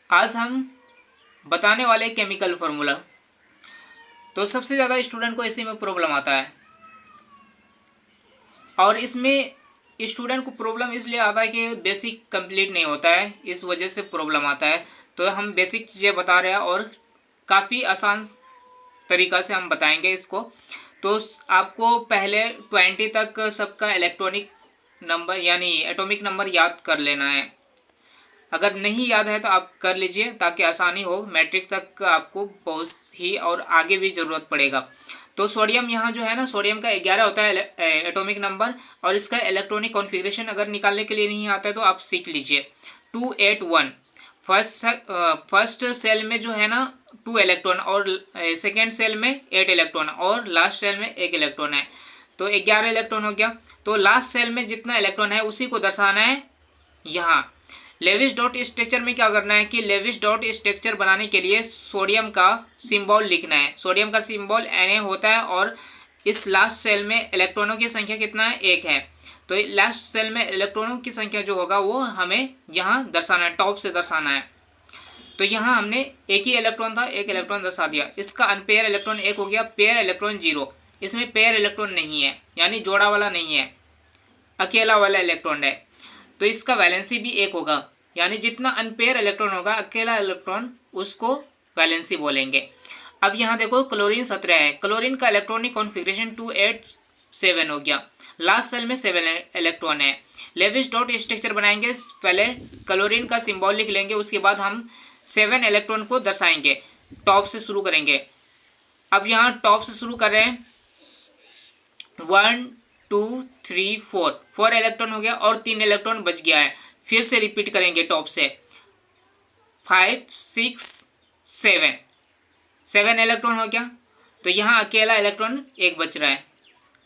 आज हम बताने वाले केमिकल फार्मूला। तो सबसे ज़्यादा स्टूडेंट को इसी में प्रॉब्लम आता है, और इसमें स्टूडेंट को प्रॉब्लम इसलिए आता है कि बेसिक कंप्लीट नहीं होता है, इस वजह से प्रॉब्लम आता है। तो हम बेसिक चीज़ें बता रहे हैं और काफ़ी आसान तरीक़ा से हम बताएंगे इसको। तो आपको पहले 20 तक सबका इलेक्ट्रॉनिक नंबर यानी एटॉमिक नंबर याद कर लेना है। अगर नहीं याद है तो आप कर लीजिए ताकि आसानी हो। मैट्रिक तक आपको बहुत ही और आगे भी ज़रूरत पड़ेगा। तो सोडियम यहाँ जो है ना, सोडियम का 11 होता है एटॉमिक नंबर, और इसका इलेक्ट्रॉनिक कॉन्फ़िगरेशन अगर निकालने के लिए नहीं आता है तो आप सीख लीजिए। 281 फर्स्ट सेल में जो है ना 2 इलेक्ट्रॉन, और सेकेंड सेल में 8 इलेक्ट्रॉन, और लास्ट सेल में 1 इलेक्ट्रॉन है, तो 11 इलेक्ट्रॉन हो गया। तो लास्ट सेल में जितना इलेक्ट्रॉन है उसी को दर्शाना है यहाँ। लेविस डॉट स्ट्रक्चर में क्या करना है कि लेविस डॉट स्ट्रक्चर बनाने के लिए सोडियम का सिंबल लिखना है। सोडियम का सिंबल Na होता है, और इस लास्ट सेल में इलेक्ट्रॉनों की संख्या कितना है, 1 है। तो लास्ट सेल में इलेक्ट्रॉनों की संख्या जो होगा वो हमें यहाँ दर्शाना है, टॉप से दर्शाना है। तो यहाँ हमने एक ही इलेक्ट्रॉन था, 1 इलेक्ट्रॉन दर्शा दिया। इसका अनपेयर इलेक्ट्रॉन 1 हो गया, पेयर इलेक्ट्रॉन 0। इसमें पेयर इलेक्ट्रॉन नहीं है, यानी जोड़ा वाला नहीं है, अकेला वाला इलेक्ट्रॉन है। तो इसका वैलेंसी भी 1 होगा, यानी जितना अनपेयर इलेक्ट्रॉन होगा, अकेला इलेक्ट्रॉन, उसको वैलेंसी बोलेंगे। अब यहाँ देखो क्लोरीन 17 है। क्लोरीन का इलेक्ट्रॉनिक कॉन्फ़िगरेशन 287 हो गया। लास्ट सेल में 7 इलेक्ट्रॉन है। लेविस डॉट स्ट्रक्चर बनाएंगे, पहले क्लोरीन का सिंबल लिख लेंगे, उसके बाद हम 7 इलेक्ट्रॉन को दर्शाएंगे। टॉप से शुरू करेंगे। अब यहाँ टॉप से शुरू कर रहे हैं, 1 2 3 4 इलेक्ट्रॉन हो गया, और 3 इलेक्ट्रॉन बच गया है। फिर से रिपीट करेंगे टॉप से, 5 6 7 इलेक्ट्रॉन हो गया। तो यहाँ अकेला इलेक्ट्रॉन 1 बच रहा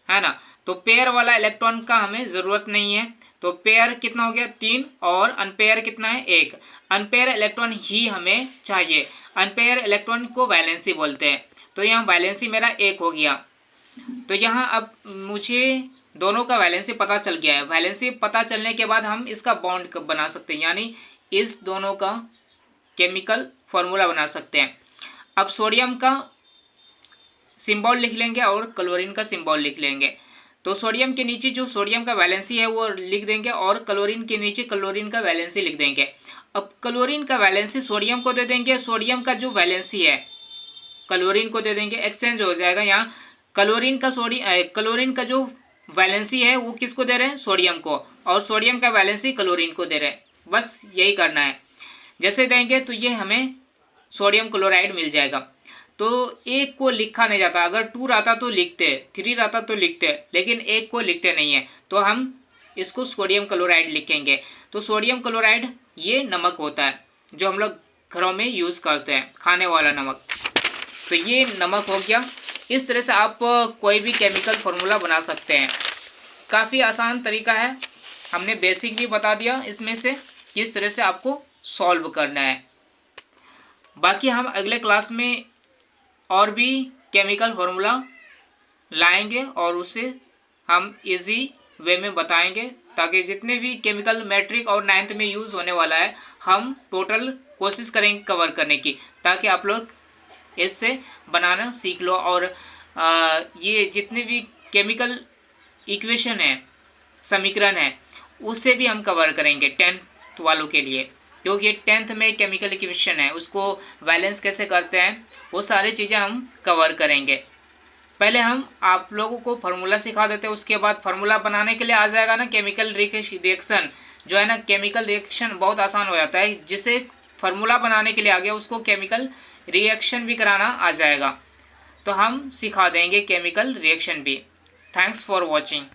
है ना। तो पेयर वाला इलेक्ट्रॉन का हमें ज़रूरत नहीं है। तो पेयर कितना हो गया, 3, और अनपेयर कितना है, 1। अनपेयर इलेक्ट्रॉन ही हमें चाहिए। अनपेयर इलेक्ट्रॉन को वैलेंसी बोलते हैं। तो यहाँ वैलेंसी मेरा 1 हो गया। तो यहाँ अब मुझे दोनों का वैलेंसी पता चल गया है। वैलेंसी पता चलने के बाद हम इसका बॉन्ड बना सकते हैं, यानी इस दोनों का केमिकल फार्मूला बना सकते हैं। अब सोडियम का सिंबल लिख लेंगे और क्लोरीन का सिंबल लिख लेंगे। तो सोडियम के नीचे जो सोडियम का वैलेंसी है वो लिख देंगे, और क्लोरीन के नीचे क्लोरीन का वैलेंसी लिख देंगे। अब क्लोरीन का वैलेंसी सोडियम को दे देंगे, सोडियम का जो वैलेंसी है क्लोरीन को दे देंगे, एक्सचेंज हो जाएगा। यहाँ क्लोरीन का जो वैलेंसी है वो किसको दे रहे हैं, सोडियम को, और सोडियम का वैलेंसी क्लोरीन को दे रहे हैं। बस यही करना है। जैसे देंगे तो ये हमें सोडियम क्लोराइड मिल जाएगा। तो 1 को लिखा नहीं जाता। अगर 2 रहता तो लिखते, 3 रहता तो लिखते, लेकिन 1 को लिखते नहीं है, तो हम इसको सोडियम क्लोराइड लिखेंगे। तो सोडियम क्लोराइड ये नमक होता है जो हम लोग घरों में यूज़ करते हैं, खाने वाला नमक। तो ये नमक हो गया। इस तरह से आप कोई भी केमिकल फार्मूला बना सकते हैं। काफ़ी आसान तरीका है। हमने बेसिक भी बता दिया इसमें से किस तरह से आपको सॉल्व करना है। बाकी हम अगले क्लास में और भी केमिकल फार्मूला लाएंगे, और उसे हम इजी वे में बताएंगे, ताकि जितने भी केमिकल मैट्रिक और 9th में यूज़ होने वाला है हम टोटल कोशिश करेंगे कवर करने की, ताकि आप लोग इससे बनाना सीख लो। और ये जितने भी केमिकल इक्वेशन है, समीकरण है, उससे भी हम कवर करेंगे 10th वालों के लिए, क्योंकि 10th में केमिकल इक्वेशन है, उसको बैलेंस कैसे करते हैं वो सारी चीज़ें हम कवर करेंगे। पहले हम आप लोगों को फार्मूला सिखा देते हैं, उसके बाद फार्मूला बनाने के लिए आ जाएगा ना केमिकल रिएक्शन, जो है ना केमिकल रिएक्शन बहुत आसान हो जाता है। जिसे फार्मूला बनाने के लिए आ गया उसको केमिकल रिएक्शन भी कराना आ जाएगा। तो हम सिखा देंगे केमिकल रिएक्शन भी। Thanks for watching.